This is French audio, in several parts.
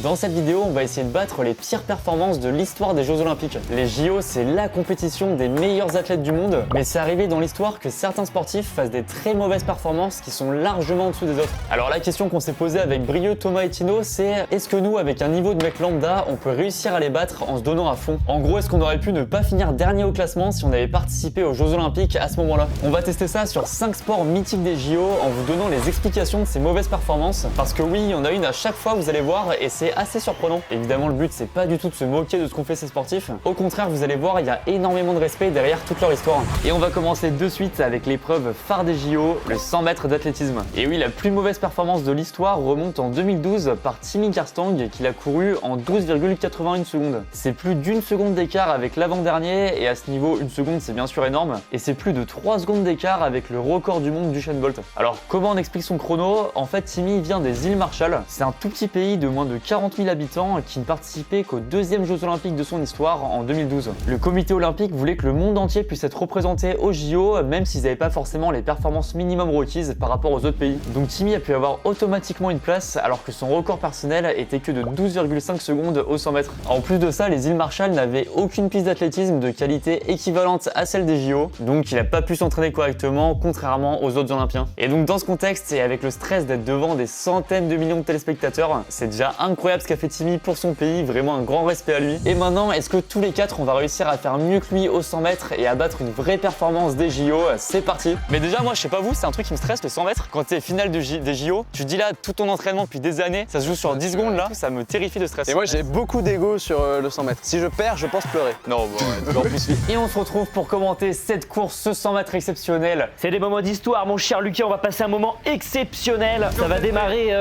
Dans cette vidéo, on va essayer de battre les pires performances de l'histoire des Jeux Olympiques. Les JO, c'est la compétition des meilleurs athlètes du monde, mais c'est arrivé dans l'histoire que certains sportifs fassent des très mauvaises performances qui sont largement en dessous des autres. Alors la question qu'on s'est posée avec Brieux, Thomas et Tino, c'est est-ce que nous, avec un niveau de mec lambda, on peut réussir à les battre en se donnant à fond? En gros, est-ce qu'on aurait pu ne pas finir dernier au classement si on avait participé aux Jeux Olympiques à ce moment-là? On va tester ça sur 5 sports mythiques des JO en vous donnant les explications de ces mauvaises performances, parce que oui, il y en a une à chaque fois, vous allez voir, et c'est assez surprenant. Évidemment, le but, c'est pas du tout de se moquer de ce qu'ont fait ces sportifs. Au contraire, vous allez voir, il y a énormément de respect derrière toute leur histoire. Et on va commencer de suite avec l'épreuve phare des JO, le 100 mètres d'athlétisme. Et oui, la plus mauvaise performance de l'histoire remonte en 2012 par Timmy Garstang, qui l'a couru en 12,81 secondes. C'est plus d'une seconde d'écart avec l'avant-dernier, et à ce niveau, une seconde, c'est bien sûr énorme. Et c'est plus de 3 secondes d'écart avec le record du monde d'Usain Bolt. Alors, comment on explique son chrono? En fait, Timmy vient des îles Marshall. C'est un tout petit pays de moins de 40 000 habitants qui ne participait qu'aux deuxièmes Jeux Olympiques de son histoire en 2012. Le comité olympique voulait que le monde entier puisse être représenté aux JO, même s'ils n'avaient pas forcément les performances minimum requises par rapport aux autres pays. Donc Timmy a pu avoir automatiquement une place, alors que son record personnel était que de 12,5 secondes au 100 mètres. En plus de ça, les îles Marshall n'avaient aucune piste d'athlétisme de qualité équivalente à celle des JO, donc il n'a pas pu s'entraîner correctement, contrairement aux autres Olympiens. Et donc dans ce contexte, et avec le stress d'être devant des centaines de millions de téléspectateurs, c'est déjà incroyable ce qu'a fait Timmy pour son pays, vraiment un grand respect à lui. Et maintenant, est-ce que tous les 4 on va réussir à faire mieux que lui au 100 mètres et à battre une vraie performance des JO? C'est parti. Mais déjà moi je sais pas vous, c'est un truc qui me stresse, le 100 mètres. Quand t'es finale des JO, tu te dis là tout ton entraînement depuis des années, ça se joue sur 10 secondes là, ça me terrifie de stress. Et moi j'ai beaucoup d'ego sur le 100 mètres. Si je perds, je pense pleurer. Non, bon, ouais, plus. Et on se retrouve pour commenter cette course, ce 100 mètres exceptionnel. C'est des moments d'histoire, mon cher Lucas, on va passer un moment exceptionnel. Ça va démarrer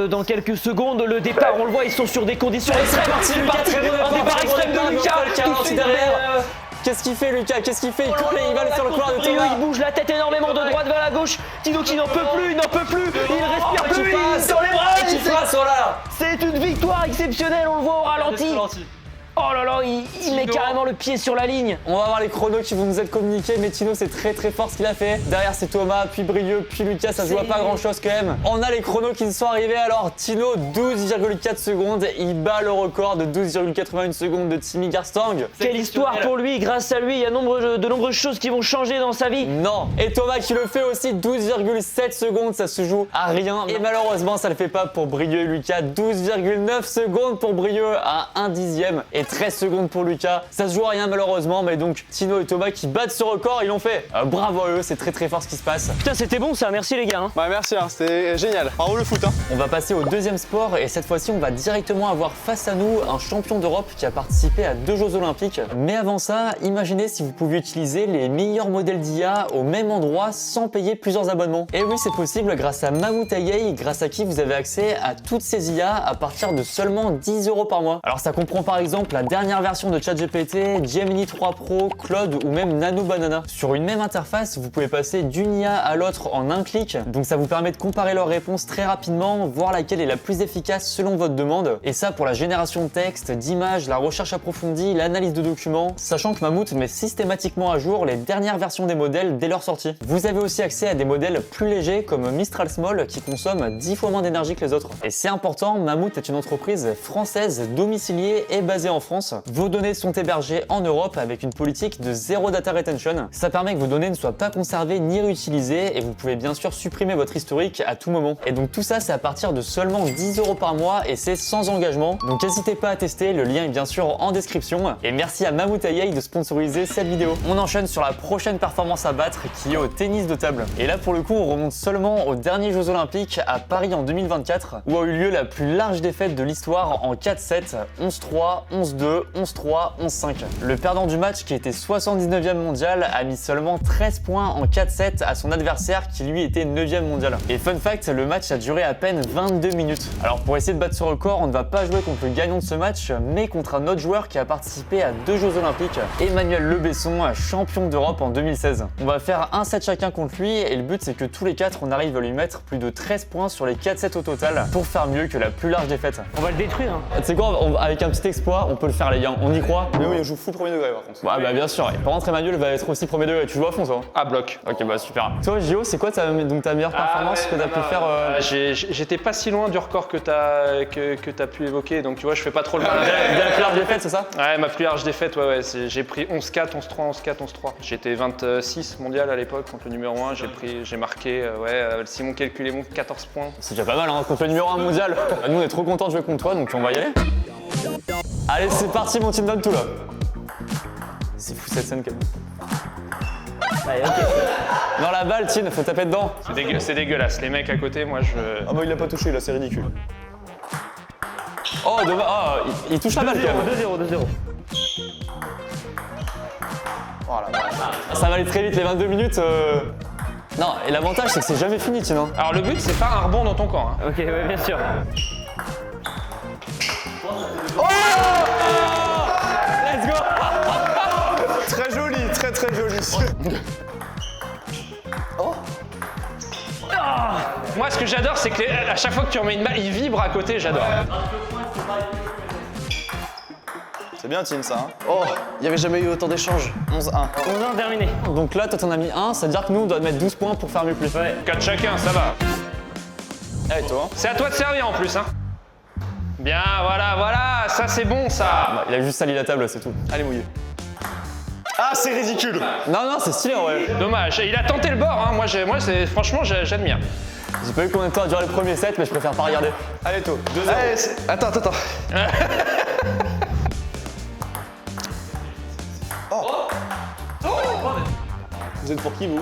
dans quelques secondes. Le départ, on le voit, ils sont sur des conditions extrêmes. C'est Lucas, très mauvais un départ extrême de Lucas. Tout de suite derrière. Qu'est-ce qu'il fait Lucas? Qu'est-ce qu'il fait? Il court et il va sur le couloir de Thomas. Il bouge la tête énormément de droite vers la gauche. Tino qui n'en peut plus, il n'en peut plus. Il respire plus, il est dans les bras. Qui passe là? C'est une victoire exceptionnelle, on le voit au ralenti. Oh là là, il met carrément le pied sur la ligne. On va voir les chronos qui vont nous être communiqués, mais Tino c'est très fort ce qu'il a fait. Derrière c'est Thomas, puis Brieux, puis Lucas, ça se voit pas grand chose quand même. On a les chronos qui nous sont arrivés, alors Tino 12,4 secondes, il bat le record de 12,81 secondes de Timmy Garstang. Quelle histoire pour lui, grâce à lui, il y a de nombreuses choses qui vont changer dans sa vie. Non, et Thomas qui le fait aussi, 12,7 secondes, ça se joue à rien. Et malheureusement ça le fait pas pour Brieux et Lucas, 12,9 secondes pour Brieux à 1/10. Et 13 secondes pour Lucas. Ça se joue à rien malheureusement, mais donc Tino et Thomas qui battent ce record, ils l'ont fait. Bravo à eux, c'est très fort ce qui se passe. Putain, c'était bon ça, merci les gars. Hein. Bah merci, hein, c'était génial. Bravo le foot. Hein. On va passer au deuxième sport et cette fois-ci on va directement avoir face à nous un champion d'Europe qui a participé à 2 Jeux Olympiques. Mais avant ça, imaginez si vous pouviez utiliser les meilleurs modèles d'IA au même endroit sans payer plusieurs abonnements. Et oui, c'est possible grâce à Mammouth AI, grâce à qui vous avez accès à toutes ces IA à partir de seulement 10 € par mois. Alors ça comprend par exemple la dernière version de ChatGPT, Gemini 3 Pro, Claude ou même Nano Banana. Sur une même interface, vous pouvez passer d'une IA à l'autre en un clic, donc ça vous permet de comparer leurs réponses très rapidement, voir laquelle est la plus efficace selon votre demande, et ça pour la génération de texte, d'images, la recherche approfondie, l'analyse de documents, sachant que Mammouth met systématiquement à jour les dernières versions des modèles dès leur sortie. Vous avez aussi accès à des modèles plus légers comme Mistral Small qui consomment 10 fois moins d'énergie que les autres. Et c'est important, Mammouth est une entreprise française domiciliée et basée en France. Vos données sont hébergées en Europe avec une politique de zéro data retention. Ça permet que vos données ne soient pas conservées ni réutilisées et vous pouvez bien sûr supprimer votre historique à tout moment. Et donc tout ça, c'est à partir de seulement 10 € par mois et c'est sans engagement. Donc n'hésitez pas à tester, le lien est bien sûr en description. Et merci à Mammouth AI de sponsoriser cette vidéo. On enchaîne sur la prochaine performance à battre qui est au tennis de table. Et là pour le coup, on remonte seulement aux derniers Jeux Olympiques à Paris en 2024 où a eu lieu la plus large défaite de l'histoire en 4-7, 11-3, 11-2, 11-3, 11-5. Le perdant du match, qui était 79e mondial, a mis seulement 13 points en 4-7 à son adversaire qui lui était 9e mondial. Et fun fact, le match a duré à peine 22 minutes. Alors pour essayer de battre ce record, on ne va pas jouer contre le gagnant de ce match, mais contre un autre joueur qui a participé à 2 Jeux Olympiques, Emmanuel Le Besson, champion d'Europe en 2016. On va faire un set chacun contre lui et le but c'est que tous les 4 on arrive à lui mettre plus de 13 points sur les 4 sets au total pour faire mieux que la plus large défaite. On va le détruire. Hein. Tu sais quoi, avec un petit exploit, on peut le faire les gars, on y croit? Mais oui, on joue full premier degré par contre. Ouais bah bien sûr, et par contre Emmanuel va être aussi premier degré, tu joues à fond toi? À bloc. Ok bah super. Toi Gio, c'est quoi ta meilleure performance que t'as pu faire J'étais pas si loin du record que t'as pu évoquer, donc tu vois, je fais pas trop le mal. Bien la plus large défaite, c'est ça? Ouais, ma plus large défaite, ouais, j'ai pris 11-4, 11-3, 11-4, 11-3. J'étais 26 mondial à l'époque contre le numéro 1, j'ai marqué, si mon calcul est bon, 14 points. C'est déjà pas mal hein, contre le numéro 1 mondial. Nous on est trop contents de jouer contre toi, donc on va y aller. Allez c'est parti mon team donne tout là. C'est fou cette scène quand même. Allez, ok. Dans la balle, Tine, faut taper dedans. C'est dégueulasse, les mecs à côté, moi je... Ah bah il l'a pas touché là, c'est ridicule. Oh, il touche la balle quand même. 2-0. Oh la vache. Ça va aller très vite, les 22 minutes. Non, et l'avantage c'est que c'est jamais fini, Tine. Hein. Alors le but, c'est pas un rebond dans ton camp. Hein. Ok, ouais, bien sûr. Let's go. Très joli, très joli. Moi, ce que j'adore, c'est que à chaque fois que tu remets une balle, il vibre à côté, j'adore. C'est bien Tine ça. Hein. Oh, il y avait jamais eu autant d'échanges. 11-1. 11-1 terminé. Donc là, toi t'en as mis 1, ça veut dire que nous on doit mettre 12 points pour faire mieux plus. Ouais. 4 chacun, ça va. Allez toi. C'est à toi de servir en plus, hein. Bien, voilà, ça c'est bon, ça. Bah, il a juste sali la table, c'est tout. Allez mouillé. Ah c'est ridicule. Non, c'est stylé ouais. Dommage, il a tenté le bord, hein. Franchement, j'admire. J'ai pas eu combien de temps a duré le premier set, mais je préfère pas regarder. Allez toi, 2-0. Allez, Attends. Vous êtes pour qui vous?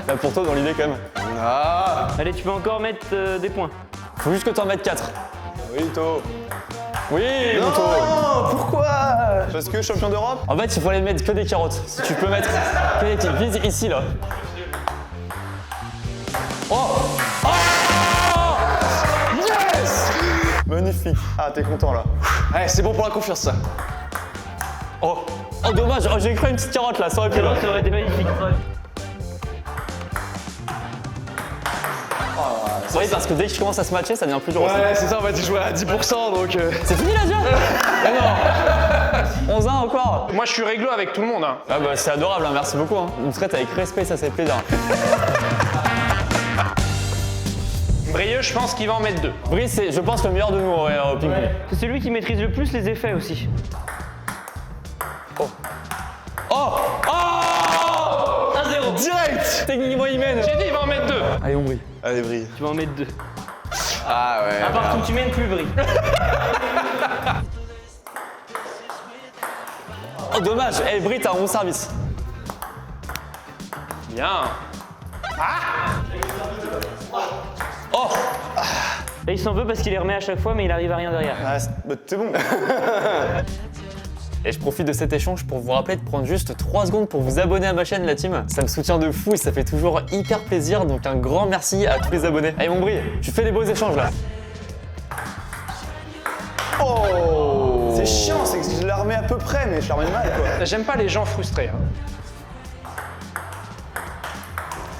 Là pour toi dans l'idée quand même. Ah Allez, tu peux encore mettre des points. Faut juste que t'en mettes 4. oui To. Oui, Mouto. Non, pourquoi? Parce que champion d'Europe? En fait, il faut aller mettre que des carottes. Si tu peux mettre que des carottes, vise ici là. Oh! Yes! Magnifique. Ah t'es content là. Allez, c'est bon pour la confiance ça. Oh, dommage, j'ai cru une petite carotte là, ça aurait pu là. Ça aurait été magnifique. Oui, parce que dès que tu commences à se matcher, ça devient plus dur aussi. Ouais, c'est ça, on va jouer à 10% donc. C'est fini là déjà? Mais non 11-1 encore. Moi, je suis réglo avec tout le monde, hein. Ah bah c'est adorable, hein, merci beaucoup. Hein. On traite avec respect, ça fait plaisir. Brieux, je pense qu'il va en mettre 2. Brice, c'est, je pense, le meilleur de nous au ping-pong. C'est celui qui maîtrise le plus les effets aussi. Oh 1-0. Direct! Techniquement, il mène. J'ai dit, il va en mettre 2. Allez, on brille. Allez, brille. Tu vas en mettre 2. Ah ouais. À part que tu mènes plus, Brie. Oh, dommage. Eh, Brie, t'as un bon service. Bien. Oh Là, il s'en veut parce qu'il les remet à chaque fois, mais il arrive à rien derrière. Ah, c'est bon. Et je profite de cet échange pour vous rappeler de prendre juste 3 secondes pour vous abonner à ma chaîne, la team. Ça me soutient de fou et ça fait toujours hyper plaisir, donc un grand merci à tous les abonnés. Allez, mon Brie, tu fais des beaux échanges là. Oh! C'est chiant, c'est que je la remets à peu près, mais je la remets mal quoi. J'aime pas les gens frustrés, hein.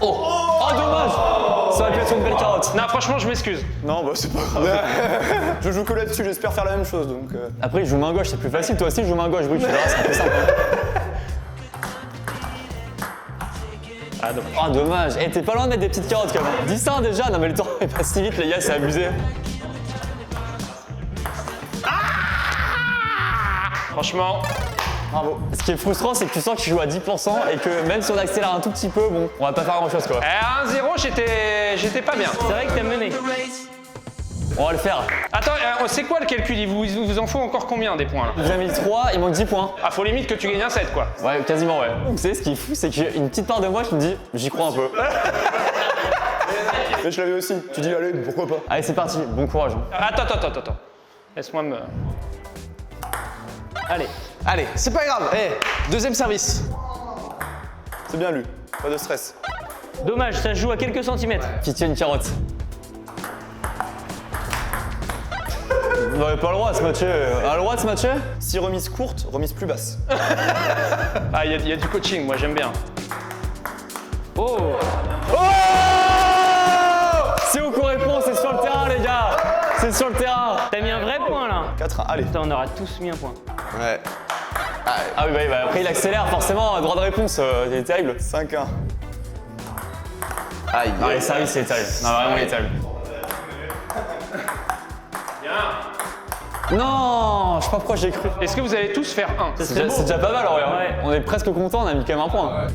Oh, dommage. Ça aurait pu être une belle carotte. Non, franchement, je m'excuse. Non, bah c'est pas grave. Je joue que là-dessus, j'espère faire la même chose donc. Après, il joue main gauche, c'est plus facile. Toi aussi, je joue main gauche, Brie, tu verras, c'est un peu simple. Ah, dommage. Oh, dommage. Eh, t'es pas loin de mettre des petites carottes quand même. Dis ça déjà, non mais le temps est pas si vite, les gars, c'est abusé. Franchement, Bravo. Ce qui est frustrant, c'est que tu sens que tu joues à 10% et que même si on accélère un tout petit peu, bon, on va pas faire grand chose quoi. 1-0, j'étais pas bien. C'est vrai que t'as mené. On va le faire. Attends, c'est quoi le calcul? Il vous en faut encore combien des points là? J'ai mis 3, il manque 10 points. Ah, faut limite que tu gagnes un 7 quoi. Ouais, quasiment, ouais. Vous savez, ce qui est fou, c'est qu'il y a une petite part de moi qui me dit, j'y crois un peu. Mais je l'avais aussi. Tu dis allez, pourquoi pas? Allez, c'est parti, bon courage. Attends. Laisse-moi me... Allez. Allez, c'est pas grave. Deuxième service. C'est bien lu. Pas de stress. Dommage, ça se joue à quelques centimètres. Pitié, une carotte. Vous n'avez pas le droit de se matcher. A le droit de se matcher? Si remise courte, remise plus basse. Ah, il y a du coaching, moi j'aime bien. Oh. C'est où qu'on répond? C'est sur le terrain, les gars. C'est sur le terrain. T'as mis un vrai point là. 4-1, allez. Putain, on aura tous mis un point. Ouais. Ah oui, bah, après il accélère forcément, droit de réponse, c'est terrible. 5-1. Aïe. Non, les services, c'est terrible. Non, vraiment, il est terrible. Non, je sais pas pourquoi j'ai cru. Est-ce que vous allez tous faire 1? C'est déjà pas mal en vrai. Hein. Ouais. On est presque content, on a mis quand même un point.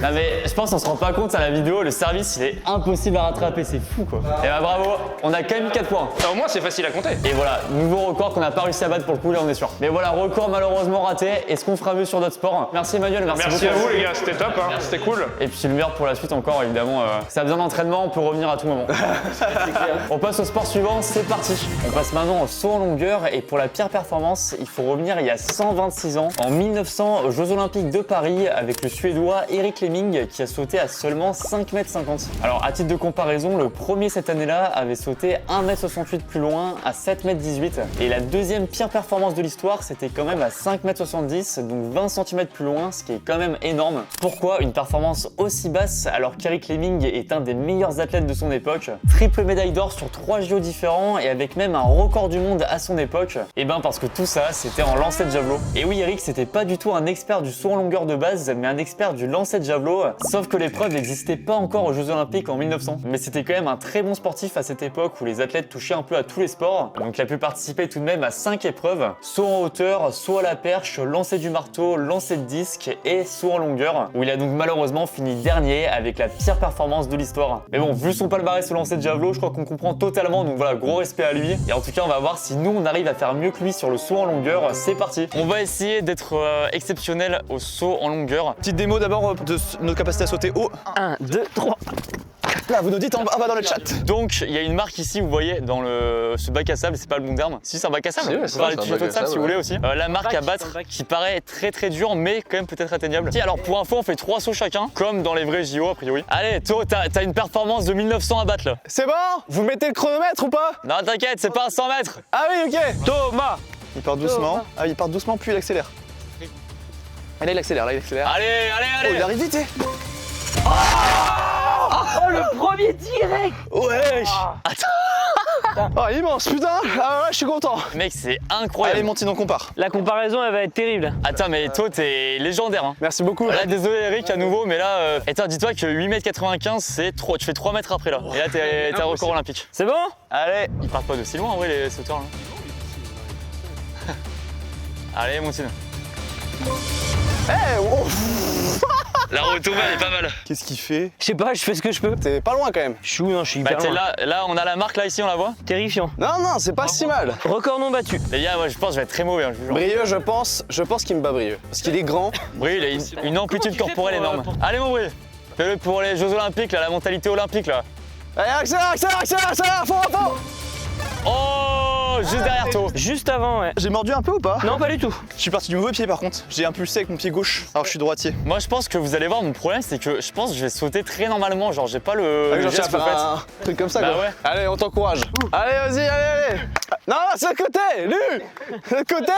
Non mais je pense qu'on se rend pas compte à la vidéo, le service il est impossible à rattraper, c'est fou quoi. Et bah bravo, on a quand même mis 4 points. Au moins c'est facile à compter. Et voilà, nouveau record qu'on n'a pas réussi à battre pour le coup, là on est sûr. Mais voilà, record malheureusement raté. Est-ce qu'on fera mieux sur d'autres sports? Merci Emmanuel, merci Merci à beaucoup. vous les gars, c'était top, hein. C'était cool. Et puis le meilleur pour la suite encore évidemment. Ça a besoin d'entraînement, on peut revenir à tout moment. On passe au sport suivant, c'est parti. On passe maintenant au saut en longueur et pour la pire performance, il faut revenir il y a 126 ans, en 1900 aux Jeux Olympiques de Paris avec le Suédois Erik Lemming qui a sauté à seulement 5,50 m. Alors à titre de comparaison, le premier cette année-là avait sauté 1,68 m plus loin à 7,18 m. Et la deuxième pire performance de l'histoire, c'était quand même à 5,70 m, donc 20 cm plus loin, ce qui est quand même énorme. Pourquoi une performance aussi basse alors qu'Erik Lemming est un des meilleurs athlètes de son époque? Triple médaille d'or sur 3 JO différents et avec même un record du monde à son époque. Et ben parce que tout ça, c'était en lancer de javelot. Et oui, Erik, c'était pas du tout un expert du saut en longueur de base, mais un expert du lancer de javelot, sauf que l'épreuve n'existait pas encore aux Jeux Olympiques en 1900. Mais c'était quand même un très bon sportif à cette époque où les athlètes touchaient un peu à tous les sports. Donc il a pu participer tout de même à 5 épreuves, saut en hauteur, saut à la perche, lancer du marteau, lancer de disque et saut en longueur, où il a donc malheureusement fini dernier avec la pire performance de l'histoire. Mais bon, vu son palmarès au lancer de javelot, je crois qu'on comprend totalement, donc voilà, gros respect à lui. Et en tout cas, on va voir si nous on arrive à faire mieux que lui sur le saut en longueur. C'est parti. On va essayer d'être exceptionnel au saut en longueur. Petite démo d'abord de notre capacité à sauter haut. 1, 2, 3. Là, vous nous dites en bas dans le chat. Donc, il y a une marque ici, vous voyez, dans ce bac à sable, c'est pas le bon terme. Si, c'est un bac à sable. Si, ouais, Vous c'est pouvez vrai, aller c'est un tuto de bac à sable si sable, vous voulez ouais. aussi. La marque à battre qui paraît très dur, mais quand même peut-être atteignable. Si, alors pour info, on fait 3 sauts chacun, comme dans les vrais JO a priori. Allez, To, t'as une performance de 1900 à battre là. C'est bon? Vous mettez le chronomètre ou pas? Non, t'inquiète, c'est pas un 100 mètres. Ah oui, ok. Thomas. Il part doucement. Ah, il part doucement, puis il accélère. Et là, il accélère, Allez, Oh, il arrive vite, Oh, le premier direct. Wesh. Oh, immense, putain. Ah ouais, je suis content. Mec, c'est Allez, incroyable. Monty, on compare. La comparaison, elle va être terrible. Attends, mais To, t'es légendaire. Hein. Merci beaucoup. Là, désolé Eric à nouveau, mais là, attends, dis-toi que 8,95 m, c'est trop. Tu fais 3 mètres après là. Et là, t'es un record olympique. C'est bon? Allez. Ils partent pas de si loin en vrai, les sauteurs là. Allez, Montine. Eh, oh. La retombée, elle est pas mal. Qu'est-ce qu'il fait? Je sais pas, je fais ce que je peux. T'es pas loin quand même. Je suis où? Non, je suis Bah, hyper t'es loin. là, on a la marque là ici, on la voit. Terrifiant. Non, c'est pas si mal. Record non battu. Les gars, moi je pense que je vais être très mauvais, hein, je vous jure. Brieux, je pense qu'il me bat Brieux. Parce qu'il est grand. Brie, il a une amplitude Comment tu fais corporelle pour, énorme. Allez, mon Brie, fais-le pour les Jeux Olympiques, là, la mentalité olympique là. Allez, accélère, à fond. Oh, juste derrière toi. Juste avant, ouais. J'ai mordu un peu ou pas? Non, pas du tout. Je suis parti du mauvais pied par contre. J'ai impulsé avec mon pied gauche. Alors je suis droitier. Moi, je pense que vous allez voir, mon problème, c'est que je pense que je vais sauter très normalement. Genre, j'ai pas le Genre, tu vas geste que vous faire faites. un truc comme ça Bah quoi. ouais. Allez, on t'encourage. Allez, vas-y, allez. Non, c'est le côté, Lu. Le côté.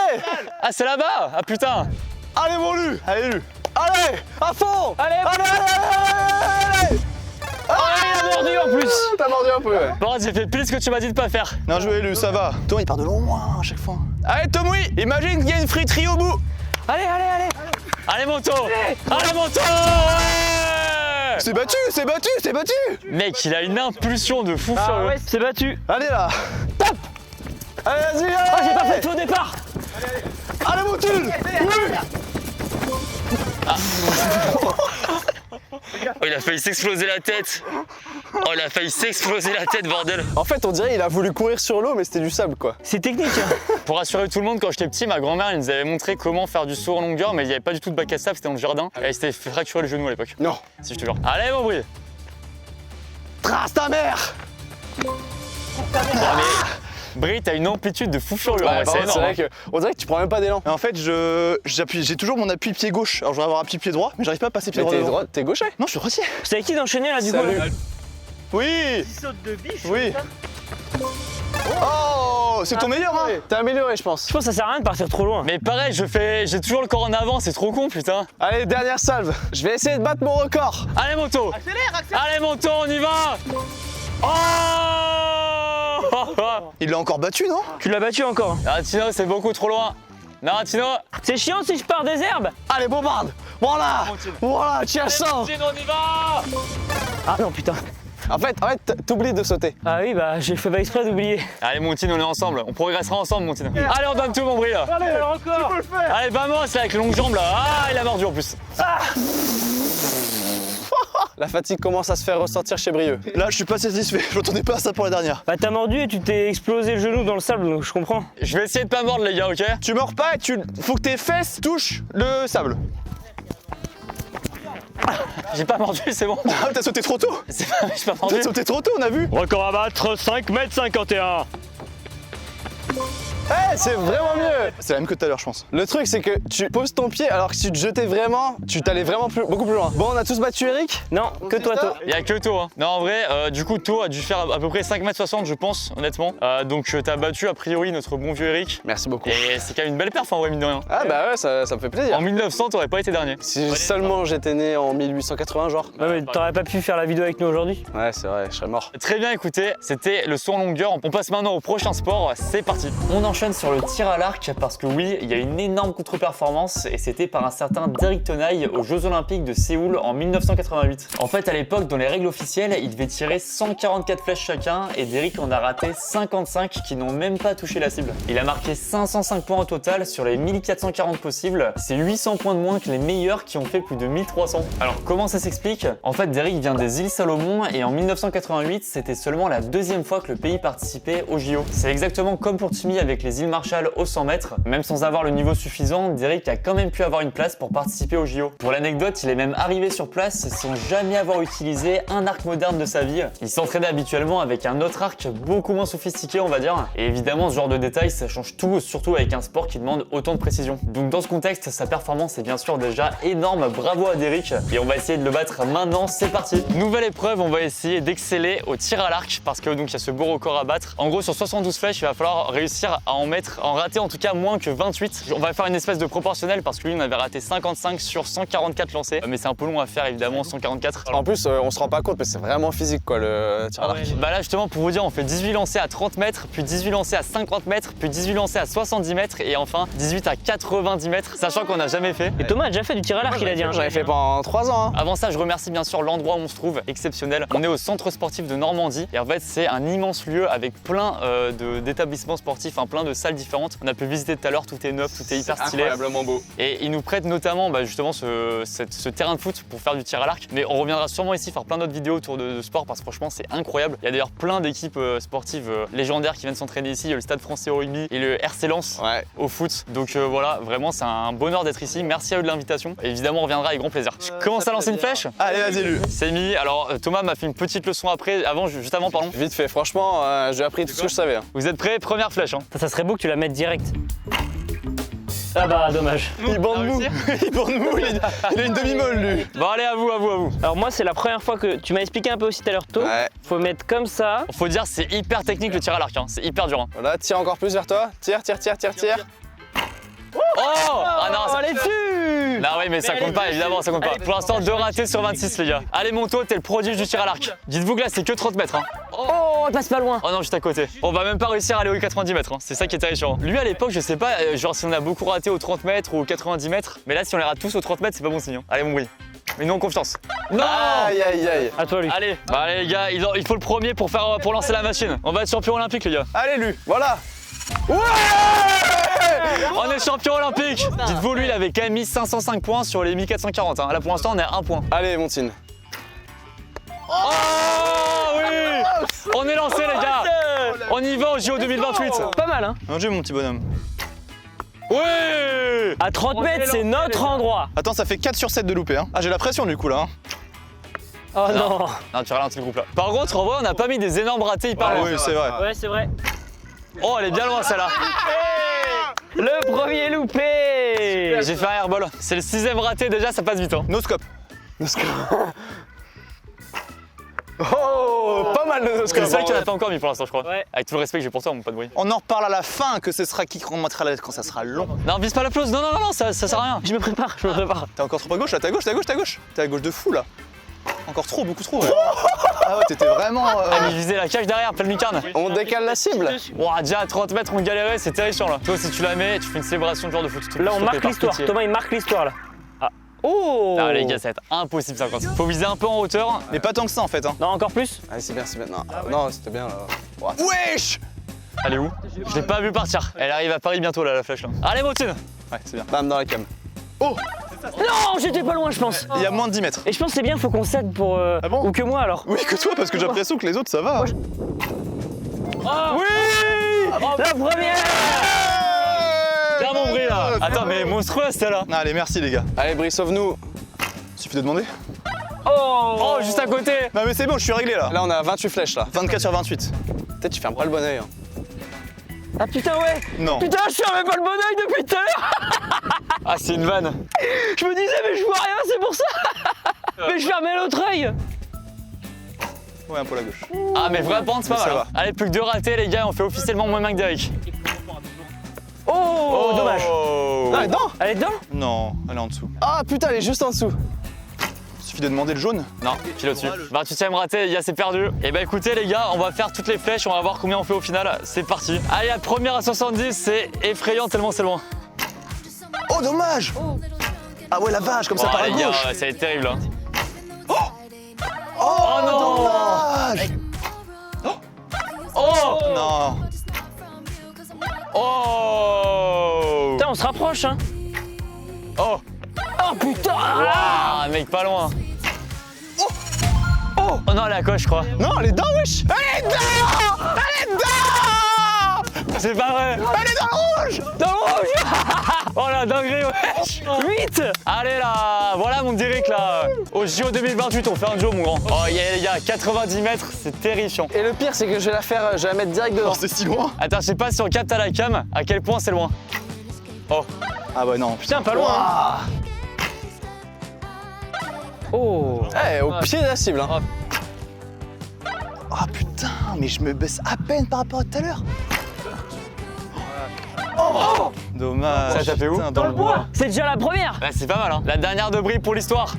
Ah, c'est là-bas. Ah putain. Allez, mon Lu. Allez, Lu. Allez, à fond. Allez. Allez. Ah, il a mordu en plus. T'as mordu un peu, ouais. Bon, j'ai fait pile ce que tu m'as dit de pas faire. Bien joué, Lu, ça va. Toi, il part de loin à chaque fois. Allez, Tomoui, imagine qu'il y a une friterie au bout. Allez. Allez, Monto. Allez, Monto. Ouais. C'est battu. Mec, il a une impulsion de fou Ah furieux. ouais, c'est battu. Allez, là. Tape. Allez, vas-y, allez. Oh, j'ai pas fait tout au départ. Allez, mon tulle. Oui. Oh, il a failli s'exploser la tête. Oh, il a failli s'exploser la tête, bordel. En fait, on dirait qu'il a voulu courir sur l'eau, mais c'était du sable, quoi. C'est technique. Hein. Pour rassurer tout le monde, quand j'étais petit, ma grand-mère elle nous avait montré comment faire du saut en longueur, mais il n'y avait pas du tout de bac à sable, c'était dans le jardin. Et elle s'était fait fracturer le genou à l'époque. Non. Si, je te jure. Allez, mon bruit. Trace ta mère. Brie, t'as une amplitude de fou furieux. Ouais, Ouais, par c'est contre, énorme. c'est vrai que on dirait que tu prends même pas d'élan. En fait, j'ai toujours mon appui pied gauche. Alors je vais avoir appui pied droit, mais j'arrive pas à passer pied droit. Devant. T'es gaucher? Non, je suis droitier. C'est avec qui d'enchaîner là du coup? Salut. Là Oui. saute de biche. Oui. Oh, c'est ton meilleur, hein? T'es amélioré, je pense. Je pense que ça sert à rien de partir trop loin. Mais pareil, j'ai toujours le corps en avant, c'est trop con, putain. Allez, dernière salve. Je vais essayer de battre mon record. Allez, Monto. Allez, Monto, on y va. Oh Il l'a encore battu, non? Tu l'as battu encore. Narantino, c'est beaucoup trop loin. Narantino. C'est chiant si je pars des herbes. Allez, bombarde. Voilà. Voilà, tu as ça. On y va. Ah non, putain. En fait, t'oublies de sauter. Ah oui, bah j'ai fait pas exprès d'oublier. Allez, Montine, on est ensemble. On progressera ensemble, Montine. Allez, on donne tout, mon bris, là. Allez, encore. Tu peux le faire. Allez, vamos, c'est avec les longues jambes, là. Ah, il a mordu en plus. La fatigue commence à se faire ressentir chez Brieux. Là, je suis pas satisfait. Je m'attendais pas à ça pour la dernière. Bah t'as mordu et tu t'es explosé le genou dans le sable, donc je comprends. Je vais essayer de pas mordre, les gars, ok? Tu mords pas et faut que tes fesses touchent le sable. J'ai pas mordu, c'est bon. Ah, t'as sauté trop tôt. J'ai pas mordu. T'as sauté trop tôt, on a vu. Record à battre, 5,51 m. Eh, c'est vraiment mieux. C'est la même que tout à l'heure, je pense. Le truc, c'est que tu poses ton pied alors que si tu te jetais vraiment, tu t'allais vraiment beaucoup plus loin. Bon, on a tous battu Eric? Non, que toi, toi. Il y a que toi. Hein. Non, en vrai, du coup, toi a dû faire à peu près 5,60 m, je pense, honnêtement. Donc, t'as battu a priori notre bon vieux Eric. Merci beaucoup. Et c'est quand même une belle perf, en vrai, mine de rien. Ah, bah ouais, ça me fait plaisir. En 1900, t'aurais pas été dernier. Si seulement j'étais né en 1880, genre. Ouais, mais t'aurais pas pu faire la vidéo avec nous aujourd'hui? Ouais, c'est vrai, je serais mort. Très bien, écoutez, c'était le saut en longueur. On passe maintenant au prochain sport. C'est parti. On enchaîne sur le tir à l'arc parce que oui, il y a une énorme contre-performance et c'était par un certain Derrick Tenaille aux Jeux Olympiques de Séoul en 1988. En fait, à l'époque, dans les règles officielles, il devait tirer 144 flèches chacun et Derrick en a raté 55 qui n'ont même pas touché la cible. Il a marqué 505 points au total sur les 1440 possibles. C'est 800 points de moins que les meilleurs qui ont fait plus de 1300. Alors, comment ça s'explique? En fait, Derrick vient des îles Salomon et en 1988, c'était seulement la deuxième fois que le pays participait aux JO. C'est exactement comme pour Timmy avec les îles Marshall au 100 mètres. Même sans avoir le niveau suffisant, Derrick a quand même pu avoir une place pour participer aux JO. Pour l'anecdote, il est même arrivé sur place sans jamais avoir utilisé un arc moderne de sa vie. Il s'entraînait habituellement avec un autre arc beaucoup moins sophistiqué, on va dire. Et évidemment, ce genre de détails, ça change tout, surtout avec un sport qui demande autant de précision. Donc dans ce contexte, sa performance est bien sûr déjà énorme. Bravo à Derrick. Et on va essayer de le battre maintenant. C'est parti. Nouvelle épreuve, on va essayer d'exceller au tir à l'arc parce que donc il y a ce beau record à battre. En gros, sur 72 flèches, il va falloir réussir à en rater en tout cas moins que 28. On va faire une espèce de proportionnel parce que lui on avait raté 55 sur 144 lancés. Mais c'est un peu long à faire évidemment, 144. En plus, on se rend pas compte, mais c'est vraiment physique quoi le tir à l'arc. Bah là justement pour vous dire, on fait 18 lancers à 30 mètres, puis 18 lancers à 50 mètres, puis 18 lancers à 70 mètres et enfin 18 à 90 mètres, sachant qu'on n'a jamais fait. Et Thomas a déjà fait du tir à l'arc, il a dit. J'avais fait pendant 3 ans. Hein. Avant ça, je remercie bien sûr l'endroit où on se trouve, exceptionnel. On est au centre sportif de Normandie et en fait c'est un immense lieu avec plein d'établissements sportifs, plein de salles différentes. On a pu visiter tout à l'heure, tout est neuf, tout est hyper stylé. Incroyablement beau. Et ils nous prêtent notamment justement ce terrain de foot pour faire du tir à l'arc. Mais on reviendra sûrement ici faire plein d'autres vidéos autour de sport parce que franchement c'est incroyable. Il y a d'ailleurs plein d'équipes sportives légendaires qui viennent s'entraîner ici. Il y a le Stade Français au rugby et le RC Lens au foot. Donc voilà, vraiment c'est un bonheur d'être ici. Merci à eux de l'invitation. Évidemment on reviendra avec grand plaisir. Je commence à lancer une flèche. Allez, vas-y, lui. C'est mis. Alors Thomas m'a fait une petite leçon juste avant, pardon. Vite fait, franchement, j'ai appris tout ce que je savais. Hein. Vous êtes prêts? Première flèche. Ça serait beau que tu la mettes direct. Ah bah dommage. Il bande mou. Il bande mou, il a une demi-molle lui. Bon allez, à vous. Alors moi c'est la première fois que tu m'as expliqué un peu aussi tout à l'heure tôt. Ouais. Faut mettre comme ça. Faut dire c'est hyper technique le tir à l'arc, c'est hyper dur. Voilà, tire encore plus vers toi. Tire. Oh ah non, Oh, elle est dessus. Non oui mais ça compte pas, évidemment ça compte pas. Pour l'instant 2 ratés sur 26 les gars. Allez Monto, t'es le prodige du tir à l'arc. Dites-vous que là c'est que 30 mètres. Oh, elle passe pas loin. Oh non, juste à côté. On va même pas réussir à aller aux 90 mètres, c'est ça qui est terrifiant. Lui à l'époque, je sais pas, genre si on a beaucoup raté aux 30 mètres ou aux 90 mètres, mais là si on les rate tous aux 30 mètres, c'est pas bon signe. Allez mon bruit. Mais non, confiance. Non. Aïe. À toi lui. Allez, allez les gars, il faut le premier pour lancer la machine. On va être champion olympique les gars. Allez lui, voilà. Ouais. On est champion olympique. Dites-vous lui il avait quand même mis 505 points sur les 1440. Là pour l'instant on est à 1 point. Allez Montine. Oh oui. On est lancé les gars. On y va au JO 2028. Pas mal hein. Bien joué mon petit bonhomme. Oui. À 30 mètres c'est notre endroit. Attends, ça fait 4 sur 7 de loupé. Hein. Ah j'ai la pression du coup là. Hein. Oh non. Non, tu ralentis le groupe là. Par contre, en vrai, on n'a pas mis des énormes ratés hyper loin. Oui, c'est vrai. Ouais c'est vrai. Oh, elle est bien loin celle-là. Le premier loupé. J'ai fait un airball. C'est le 6ème raté déjà, ça passe vite. Hein. No scope. Oh, pas mal de no C'est scope. le seul qui en a pas encore mis pour l'instant, je crois. Ouais. Avec tout le respect que j'ai pour toi, mon pas de bruit. On en reparle à la fin que ce sera qui remontera la lettre quand ça sera long. Non, vise pas la pelouse. Non, ça sert à rien. Je me prépare. T'es encore trop à gauche là, t'es à gauche. T'es à gauche de fou là. Encore trop, beaucoup trop. Ouais. Ah ouais, t'étais vraiment. Ah, mais il visait la cage derrière, plein lucarne. On décale la cible. Ouah, déjà à 30 mètres, on galérait, c'est terrifiant là. Toi, si tu la mets, tu fais une célébration de genre de foot. Là, on marque l'histoire. Thomas, il marque l'histoire là. Ah. Oh! Ah, les gars, ça va être impossible 50. Faut viser un peu en hauteur. Mais pas tant que ça en fait. Hein. Non, encore plus? Allez, c'est bien, c'est bien. Non, non c'était bien là. Ouah. Wesh! Elle est où? Je l'ai pas vu partir. Elle arrive à Paris bientôt là, la flèche là. Allez, Montine! Ouais, c'est bien. Bam, dans la cam. Oh! Non, j'étais pas loin, je pense. Il y a moins de 10 mètres. Et je pense que c'est bien, faut qu'on cède pour. Ah bon? Ou que moi alors. Oui, que toi, parce que j'ai l'impression que les autres ça va. Oui! La première! Tiens mon bris là! Attends, mais monstrueuse celle-là! Allez, merci les gars. Allez, Brice, sauve-nous. Suffit de demander. Oh, juste à côté! Non, mais c'est bon, je suis réglé là. Là, on a 28 flèches là. 24 sur 28. Peut-être tu fermes pas le bon oeil. Hein. Ah putain, ouais! Non. Putain, je fermais pas le bon oeil depuis tout à l'heure! Ah, c'est une vanne! Je me disais, mais je vois rien, c'est pour ça! Mais je fermais l'autre œil! Ouais, un peu la gauche. Ah, mais vraie pente, c'est pas Mais ça mal. va. Allez, plus que 2 ratés, les gars, on fait officiellement moins bien que Derek. Oh, dommage! Ah, elle est dedans? Elle est dedans? Non, elle est en dessous. Ah putain, elle est juste en dessous. Suffit de demander le jaune. Non, pile au-dessus. 28ème raté, les gars, c'est perdu. Et bah écoutez, les gars, on va faire toutes les flèches, on va voir combien on fait au final. C'est parti. Allez, la première à 70, c'est effrayant tellement c'est loin. Oh, dommage! Ah ouais, la vache, comme ça Oh, par la les gars, gauche. ça va être terrible. Hein. Oh, non! dommage! Oh! Non. Oh! Putain, on se rapproche, hein! Oh! Oh putain! Ah, mec, pas loin. Oh non, elle est à gauche, je crois. Non, elle est dedans, wesh! Elle est dedans! Elle est dedans! C'est pas vrai. Elle est dans le rouge! Dans le rouge. Oh la dinguerie, wesh. 8! Allez là, voilà mon Derek là. Au JO 2028, on fait un duo, mon grand. Oh, yeah, les gars, 90 mètres, c'est terrifiant. Et le pire, c'est que je vais la faire, je vais la mettre direct dedans. C'est si loin. Attends, je sais pas si on capte à la cam à quel point c'est loin. Oh. Ah bah non, Putain, pas loin! Oh! Eh, au pied de la cible. Hein. Ah putain, mais je me baisse à peine par rapport à tout à l'heure. Oh, dommage. Ça t'a fait où? Putain, dans le bois. C'est déjà la première! Bah, c'est pas mal, hein. La dernière de Brie pour l'histoire.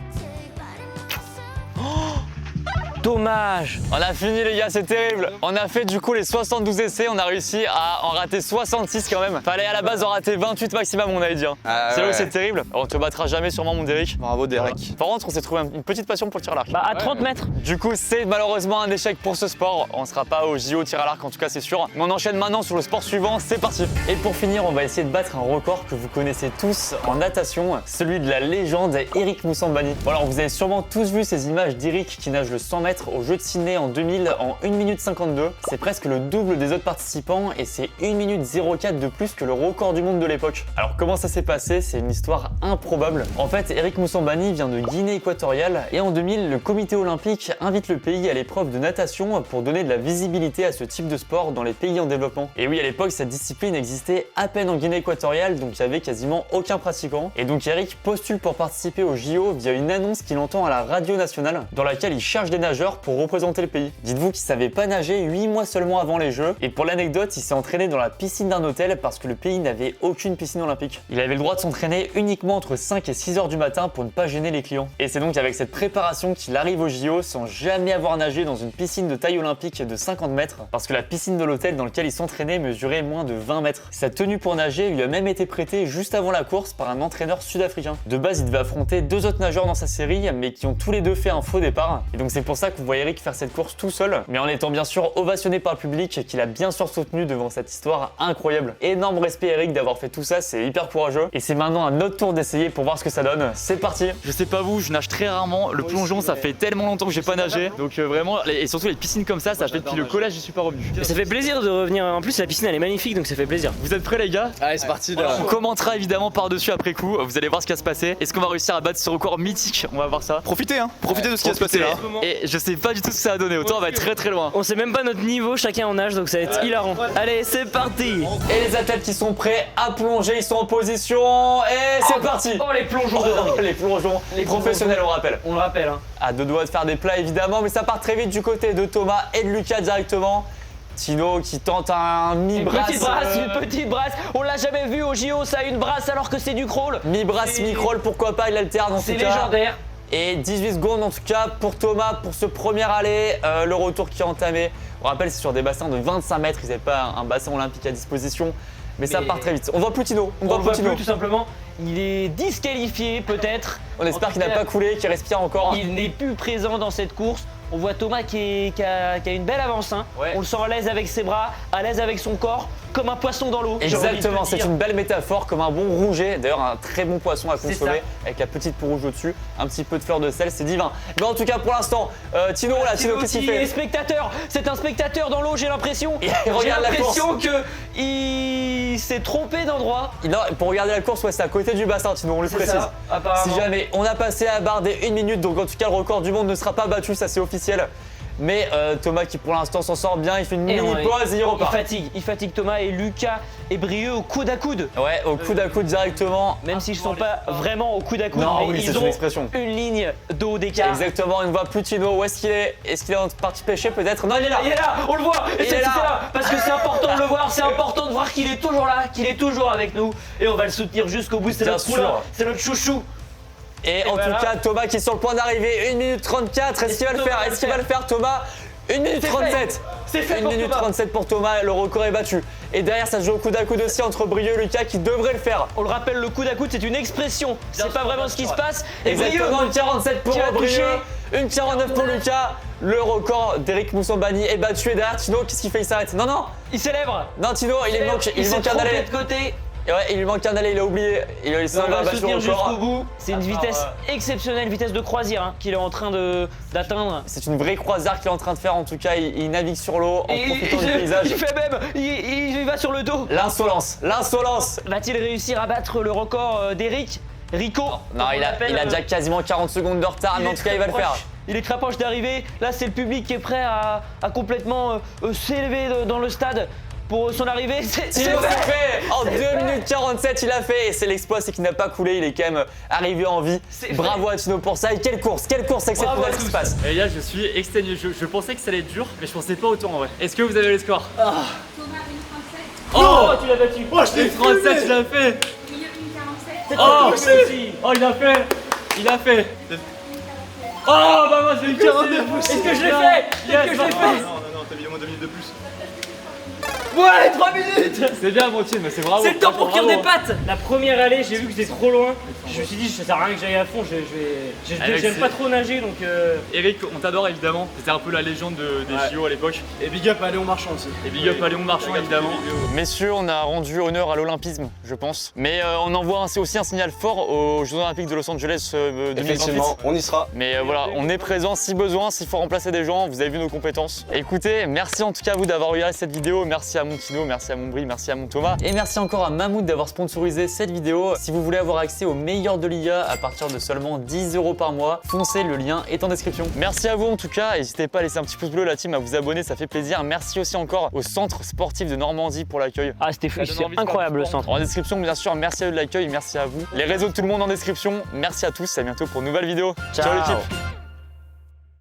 Dommage! On a fini, les gars, c'est terrible. On a fait du coup les 72 essais, on a réussi à en rater 66 quand même. Fallait à la base en rater 28 maximum, on avait dit. Hein. Ah, c'est vrai ouais. que c'est terrible. On te battra jamais sûrement, mon Derek. Bravo Derek. Par contre, on s'est trouvé une petite passion pour le tir à l'arc. Bah, à 30 mètres! Du coup, c'est malheureusement un échec pour ce sport. On sera pas au JO tir à l'arc, en tout cas, c'est sûr. Mais on enchaîne maintenant sur le sport suivant, c'est parti. Et pour finir, on va essayer de battre un record que vous connaissez tous en natation, celui de la légende Eric Moussambani. Bon, alors, vous avez sûrement tous vu ces images d'Eric qui nage le 100 mètres au Jeux de Sydney en 2000 en 1 minute 52. C'est presque le double des autres participants et c'est 1 minute 04 de plus que le record du monde de l'époque. Alors comment ça s'est passé? C'est une histoire improbable. En fait, Eric Moussambani vient de Guinée équatoriale et en 2000, le comité olympique invite le pays à l'épreuve de natation pour donner de la visibilité à ce type de sport dans les pays en développement. Et oui, à l'époque, cette discipline existait à peine en Guinée équatoriale, donc il y avait quasiment aucun pratiquant. Et donc Eric postule pour participer au JO via une annonce qu'il entend à la radio nationale dans laquelle il cherche des nageurs pour représenter le pays. Dites-vous qu'il savait pas nager 8 mois seulement avant les Jeux, et pour l'anecdote, il s'est entraîné dans la piscine d'un hôtel parce que le pays n'avait aucune piscine olympique. Il avait le droit de s'entraîner uniquement entre 5 et 6 heures du matin pour ne pas gêner les clients. Et c'est donc avec cette préparation qu'il arrive au JO sans jamais avoir nagé dans une piscine de taille olympique de 50 mètres, parce que la piscine de l'hôtel dans lequel il s'entraînait mesurait moins de 20 mètres. Sa tenue pour nager lui a même été prêtée juste avant la course par un entraîneur sud-africain. De base, il devait affronter 2 autres nageurs dans sa série, mais qui ont tous les deux fait un faux départ. Et donc c'est pour ça qu'on voit Eric faire cette course tout seul, mais en étant bien sûr ovationné par le public qu'il a bien sûr soutenu devant cette histoire incroyable. Énorme respect Eric d'avoir fait tout ça, c'est hyper courageux. Et c'est maintenant à notre tour d'essayer pour voir ce que ça donne. C'est parti. Je sais pas vous, je nage très rarement. Le plongeon, ça fait tellement longtemps que j'ai pas nagé. Donc vraiment, et surtout les piscines comme ça fait depuis le collège, j'y suis pas revenu. Mais ça fait plaisir de revenir. En plus, la piscine elle est magnifique donc ça fait plaisir. Vous êtes prêts les gars? Allez, c'est parti là. On commentera évidemment par-dessus après coup. Vous allez voir ce qui va se passer. Est-ce qu'on va réussir à battre ce record mythique? On va voir ça. Profitez, hein. Profitez de ce qui va se passer là. Et je sais pas du tout ce que ça va donner. Autant on va être très très loin. On sait même pas notre niveau chacun en nage donc ça va être hilarant. Allez, c'est parti! Et les athlètes qui sont prêts à plonger, ils sont en position. Et c'est parti! Oh, les plongeons de Les plongeons, les professionnels, on rappelle. On le rappelle, hein. À deux doigts de faire des plats évidemment, mais ça part très vite du côté de Thomas et de Lucas directement. Tino qui tente un mi-brasse. Une petite brasse. On l'a jamais vu au JO, ça a une brasse alors que c'est du crawl. Mi-brasse, mi-crawl, pourquoi pas, il alterne en tout C'est cas. légendaire. Et 18 secondes en tout cas pour Thomas pour ce premier aller, le retour qui est entamé. On rappelle, c'est sur des bassins de 25 mètres, ils n'avaient pas un bassin olympique à disposition. Mais ça part très vite. On voit plus Tino. On voit plus tout simplement. Il est disqualifié peut-être. On espère qu'il n'a pas coulé, qu'il respire encore. Il n'est plus présent dans cette course. On voit Thomas qui a une belle avance. Hein. Ouais. On le sent à l'aise avec ses bras, à l'aise avec son corps, comme un poisson dans l'eau. Exactement, c'est une belle métaphore, comme un bon rouget. D'ailleurs, un très bon poisson à consommer avec la petite peau rouge au-dessus, un petit peu de fleur de sel, c'est divin. Mais en tout cas, pour l'instant, Tino, Tino, qu'est-ce qu'il fait? Spectateur, c'est un spectateur dans l'eau, j'ai l'impression. Il regarde la course. J'ai l'impression qu'il s'est trompé d'endroit. Non, pour regarder la course, ouais, c'est à côté du bassin, Tino, on le précise. Ça, apparemment. Si jamais on a passé à la barre des 1 minute, donc en tout cas, le record du monde ne sera pas battu, ça c'est officiel. Mais Thomas qui pour l'instant s'en sort bien, il fait une mini pause et il repart. Il fatigue Thomas et Lucas est brieux au coude à coude. Ouais, au coude à coude directement. Même s'ils ne sont pas vraiment au coude à coude, Non, mais oui, ils ont une ligne d'eau d'écart. Exactement, on ne voit plus Tino. Où est-ce qu'il est? Est-ce qu'il est en partie pêcher peut-être? Non, il est là. Il est là, on le voit. Et Il est là. parce que c'est important de le voir, c'est important de voir qu'il est toujours là, qu'il est toujours avec nous. Et on va le soutenir jusqu'au bout, c'est Bien notre sûr. poulain, c'est notre chouchou. Et en voilà. tout cas, Thomas qui est sur le point d'arriver. 1 minute 34. Est-ce qu'il va le faire? Est-ce qu'il va le faire, Thomas? 1 minute 37. C'est fait 1 pour minute Thomas. 37 pour Thomas, le record est battu. Et derrière, ça se joue au coude à coude aussi entre Brieux et Lucas qui devrait le faire. On le rappelle, le coude à coude, c'est une expression. C'est pas vraiment ce qui se passe. Et Exactement, une 47 pour qui a touché. Brieux, une 49 pour Lucas. Le record d'Eric Moussambani est battu. Et derrière, Tino, qu'est-ce qu'il fait? Il s'arrête. Non, non. Il célèbre. Non, Tino, il manque un trompé aller. de côté. Et ouais, il lui manque un aller, il a oublié. Il s'en On va va le battre le soutenir jusqu'au record. bout. C'est une vitesse exceptionnelle, vitesse de croisière qu'il est en train d'atteindre. C'est une vraie croisière qu'il est en train de faire. En tout cas, il navigue sur l'eau en profitant du paysage. Il fait même, il va sur le dos. L'insolence, l'insolence. Va-t-il réussir à battre le record d'Eric? Rico? Non, il a déjà quasiment 40 secondes de retard, mais en tout cas, il va le faire. Il est très proche d'arriver. Là, c'est le public qui est prêt à complètement s'élever dans le stade pour son arrivée. C'est fait. En 2 minutes 47, il a fait. Et c'est l'exploit, c'est qu'il n'a pas coulé. Il est quand même arrivé en vie. Bravo à Tino pour ça. Et quelle course exceptionnelle qui se passe. Et là, je suis exténué. Je pensais que ça allait être dur, mais je pensais pas autant en vrai. Est-ce que vous avez les scores? Thomas, 1,37. Oh, tu l'as battu. Oh, je l'ai 37, tu l'as fait. Milieu, 1,47. Oh, oh, il a fait. Il a fait. Oh, bah moi, j'ai eu 49. Est-ce que je l'ai fait? Est-ce que je l'ai fait? Non, t'as mis au moins 2 minutes de plus. Ouais, 3 minutes. C'est bien, mon team, c'est bravo. C'est le temps pour cuire des bravo. pâtes. La première allée, j'ai vu que j'étais trop loin. Je me suis dit, ça sert à rien que j'aille à fond. J'aime pas trop nager donc. Eric, on t'adore évidemment. C'était un peu la légende des JO à l'époque. Et big up à Léon Marchand aussi. Et big up à Léon Marchand évidemment. Messieurs, on a rendu honneur à l'olympisme, je pense. Mais on envoie aussi un signal fort aux Jeux Olympiques de Los Angeles 2028. Effectivement, on y sera. Mais voilà, on est présent si besoin, s'il faut remplacer des gens, vous avez vu nos compétences. Écoutez, merci en tout cas à vous d'avoir regardé cette vidéo, merci à mon Tino, merci à mon Brie, merci à mon Thomas. Et merci encore à Mammouth d'avoir sponsorisé cette vidéo. Si vous voulez avoir accès au meilleur de l'IA à partir de seulement 10 € par mois, foncez, le lien est en description. Merci à vous en tout cas, n'hésitez pas à laisser un petit pouce bleu la team, à vous abonner, ça fait plaisir. Merci aussi encore au centre sportif de Normandie pour l'accueil. Ah, c'était incroyable le centre. En description bien sûr, merci à eux de l'accueil, merci à vous. Les réseaux de tout le monde en description, merci à tous, à bientôt pour une nouvelle vidéo. Ciao l'équipe.